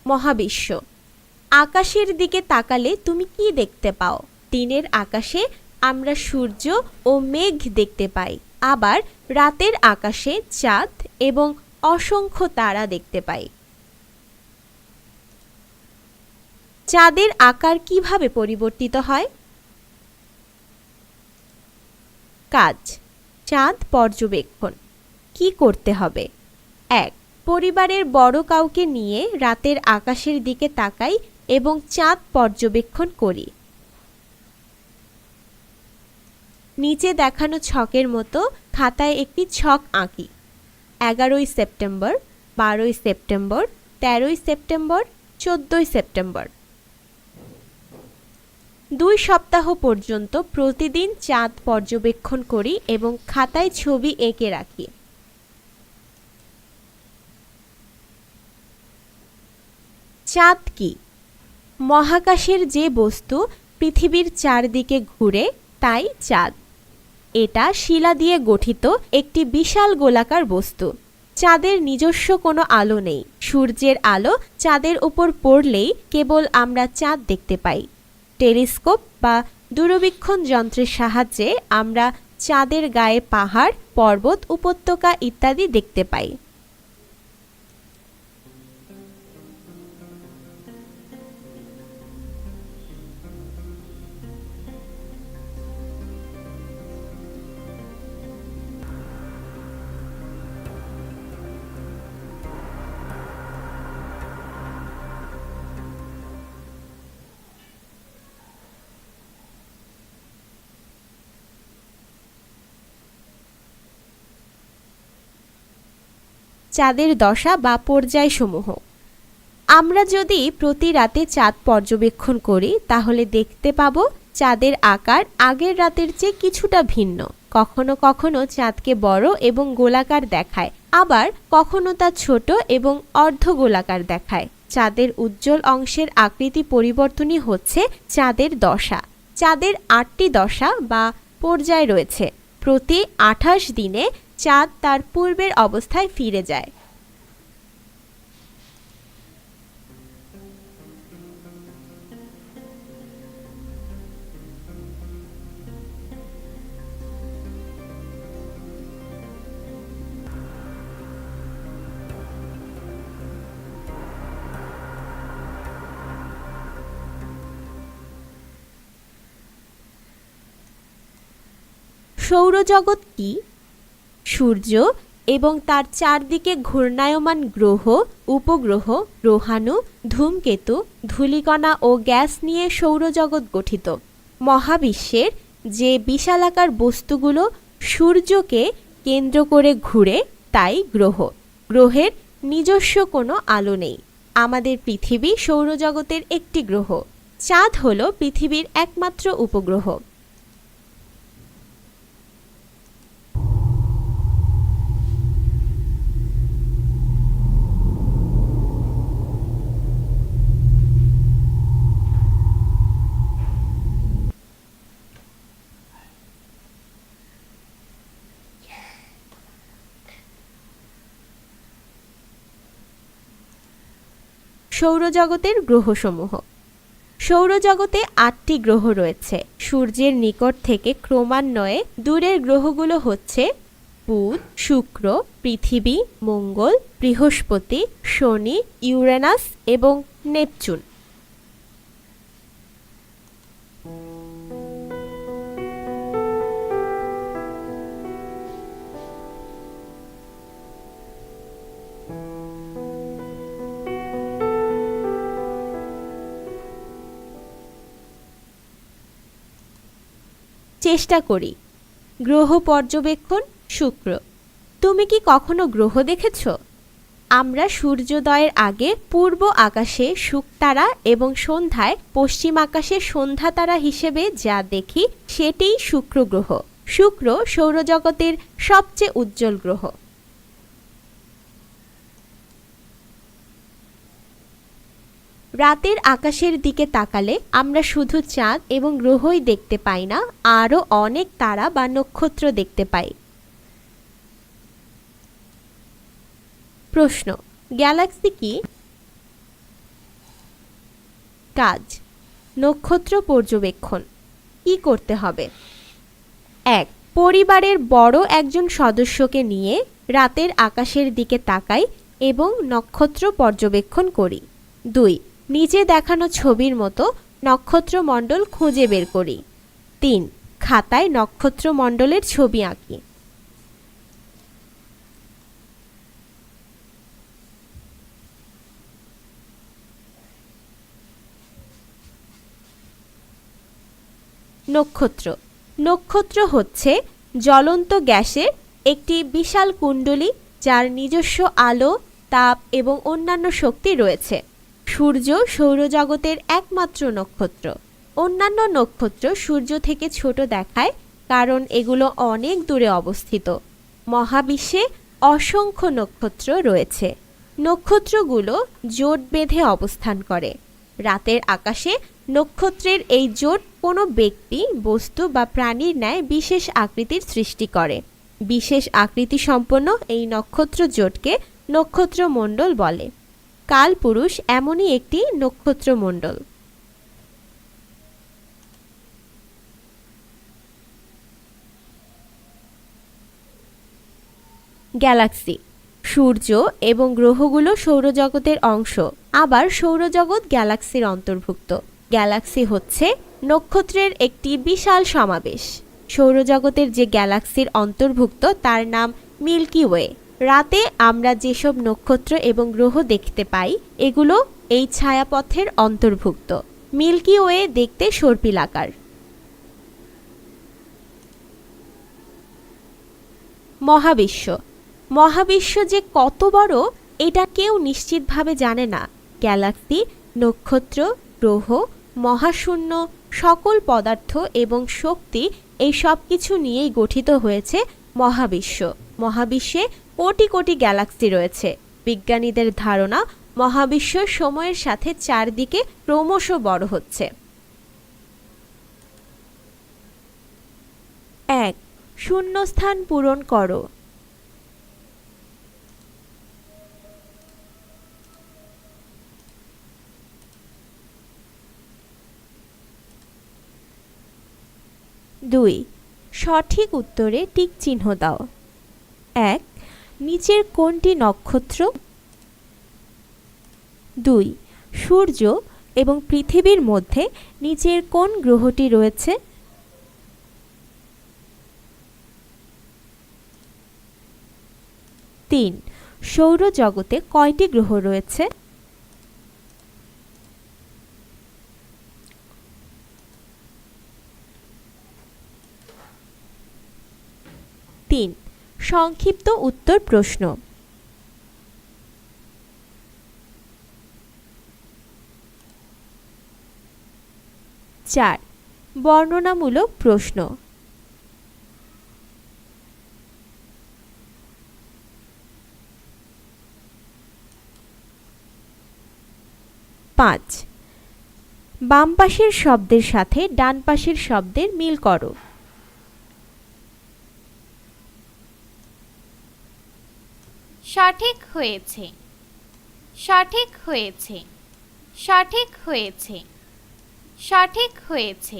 মহাবিশ্ব। আকাশের দিকে তাকালে তুমি কি দেখতে পাও? দিনের আকাশে আমরা সূর্য ও মেঘ দেখতে পাই, আবার রাতের আকাশে চাঁদ এবং অসংখ্য তারা দেখতে পাই। চাঁদের আকার কিভাবে পরিবর্তিত হয়? কাজ। চাঁদ পর্যবেক্ষণ। কি করতে হবে? ১. পরিবারের বড় কাউকে নিয়ে রাতের আকাশের দিকে তাকাই এবং চাঁদ পর্যবেক্ষণ করি। নিচে দেখানো ছকের মতো খাতায় একটি ছক আঁকি। ১১ই সেপ্টেম্বর, ১২ই সেপ্টেম্বর, ১৩ই সেপ্টেম্বর, ১৪ই সেপ্টেম্বর। ২ সপ্তাহ পর্যন্ত প্রতিদিন চাঁদ পর্যবেক্ষণ করি এবং খাতায় ছবি এঁকে রাখি। চাঁদ কি? মহাকাশের যে বস্তু পৃথিবীর চারদিকে ঘুরে তাই চাঁদ। এটা শিলা দিয়ে গঠিত একটি বিশাল গোলাকার বস্তু। চাঁদের নিজস্ব কোনো আলো নেই। সূর্যের আলো চাঁদের উপর পড়লেই কেবল আমরা চাঁদ দেখতে পাই। টেলিস্কোপ বা দূরবীক্ষণ যন্ত্রের সাহায্যে আমরা চাঁদের গায়ে পাহাড়, পর্বত, উপত্যকা ইত্যাদি দেখতে পাই। চাঁদের দশা বা পর্যায়সমূহ। আমরা যদি প্রতি রাতে চাঁদ পর্যবেক্ষণ করি তাহলে দেখতে পাবো চাঁদের আকার আগের রাতের চেয়ে কিছুটা ভিন্ন। কখনো কখনো চাঁদকে বড় এবং গোলাকার দেখায়, আবার কখনো তা ছোট এবং অর্ধ গোলাকার দেখায়। চাঁদের উজ্জ্বল অংশের আকৃতি পরিবর্তনই হচ্ছে চাঁদের দশা। চাঁদের ৮টি দশা বা পর্যায় রয়েছে। প্রতি ২৮ দিনে চাঁদ তার পূর্বের অবস্থায় ফিরে যায়। সৌরজগৎ কি? সূর্য এবং তার চারদিকে ঘূর্ণায়মান গ্রহ, উপগ্রহ, গ্রহাণু, ধূমকেতু, ধূলিকণা ও গ্যাস নিয়ে সৌরজগৎ গঠিত। মহাবিশ্বের যে বিশালাকার বস্তুগুলো সূর্যকে কেন্দ্র করে ঘুরে তাই গ্রহ। গ্রহের নিজস্ব কোনো আলো নেই। আমাদের পৃথিবী সৌরজগতের একটি গ্রহ। চাঁদ হলো পৃথিবীর একমাত্র উপগ্রহ। সৌরজগতের গ্রহসমূহ। সৌরজগতে ৮টি গ্রহ রয়েছে। সূর্যের নিকট থেকে ক্রমান্বয়ে দূরের গ্রহগুলো হচ্ছে বুধ, শুক্র, পৃথিবী, মঙ্গল, বৃহস্পতি, শনি, ইউরেনাস এবং নেপচুন। চেষ্টা করি। গ্রহ পর্যবেক্ষণ। শুক্র। তুমি কি কখনো গ্রহ দেখেছ? আমরা সূর্যোদয়ের আগে পূর্ব আকাশে শুকতারা এবং সন্ধ্যায় পশ্চিম আকাশে সন্ধ্যা তারা হিসেবে যা দেখি সেটিই শুক্র গ্রহ। শুক্র সৌরজগতের সবচেয়ে উজ্জ্বল গ্রহ। রাতের আকাশের দিকে তাকালে আমরা শুধু চাঁদ এবং গ্রহই দেখতে পাই না, আরও অনেক তারা বা নক্ষত্র দেখতে পাই। প্রশ্ন: গ্যালাক্সি কি? কাজ নক্ষত্র পর্যবেক্ষণ। কি করতে হবে? ১. পরিবারের বড় একজন সদস্যকে নিয়ে রাতের আকাশের দিকে তাকাই এবং নক্ষত্র পর্যবেক্ষণ করি। ২. নিচে দেখানো ছবির মতো নক্ষত্রমণ্ডল খুঁজে বের করি। ৩. খাতায় নক্ষত্রমণ্ডলের ছবি আঁকি। নক্ষত্র নক্ষত্র হচ্ছে জ্বলন্ত গ্যাসের একটি বিশাল কুণ্ডলী, যার নিজস্ব আলো, তাপ এবং অন্যান্য শক্তি রয়েছে। সূর্য সৌরজগতের একমাত্র নক্ষত্র। অন্যান্য নক্ষত্র সূর্য থেকে ছোট দেখায় কারণ এগুলো অনেক দূরে অবস্থিত। মহাবিশ্বে অসংখ্য নক্ষত্র রয়েছে। নক্ষত্রগুলো জোট বেঁধে অবস্থান করে। রাতের আকাশে নক্ষত্রের এই জোট কোনো ব্যক্তি, বস্তু বা প্রাণীর ন্যায় বিশেষ আকৃতির সৃষ্টি করে। বিশেষ আকৃতি সম্পন্ন এই নক্ষত্র জোটকে নক্ষত্রমণ্ডল বলে। কালপুরুষ এমনই একটি নক্ষত্রমণ্ডল। গ্যালাক্সি সূর্য এবং গ্রহগুলো সৌরজগতের অংশ, আবার সৌরজগৎ গ্যালাক্সির অন্তর্ভুক্ত। গ্যালাক্সি হচ্ছে নক্ষত্রের একটি বিশাল সমাবেশ। সৌরজগতের যে গ্যালাক্সির অন্তর্ভুক্ত তার নাম মিল্কি ওয়ে। রাতে আমরা যেসব নক্ষত্র এবং গ্রহ দেখতে পাই এগুলো এই ছায়াপথের অন্তর্ভুক্ত। মিল্কি ওয়ে দেখতে সর্পিলাকার। মহাবিশ্ব মহাবিশ্ব যে কত বড় এটা কেউ নিশ্চিতভাবে জানে না। গ্যালাক্সি, নক্ষত্র, গ্রহ, মহাশূন্য, সকল পদার্থ এবং শক্তি এই সব কিছু নিয়েই গঠিত হয়েছে মহাবিশ্ব। মহাবিশ্বে কোটি কোটি গ্যালাক্সি রয়েছে। বিজ্ঞানীদের ধারণা মহাবিশ্ব সময়ের সাথে চারদিকে ক্রমশ বড় হচ্ছে। ১. শূন্যস্থান পূরণ করো। দুই. সঠিক উত্তরে টিক চিহ্ন দাও। ১. নিচের কোনটি নক্ষত্র? ২. সূর্য এবং পৃথিবীর মধ্যে নিচের কোন গ্রহটি রয়েছে? ৩. সৌরজগতে কয়টি গ্রহ রয়েছে? ৩. সংক্ষিপ্ত উত্তর প্রশ্ন। ৪. বর্ণনামূলক প্রশ্ন। ৫. বাম পাশের শব্দের সাথে ডান পাশের শব্দের মিল করো। সঠিক হয়েছে, সঠিক হয়েছে, সঠিক হয়েছে, সঠিক হয়েছে।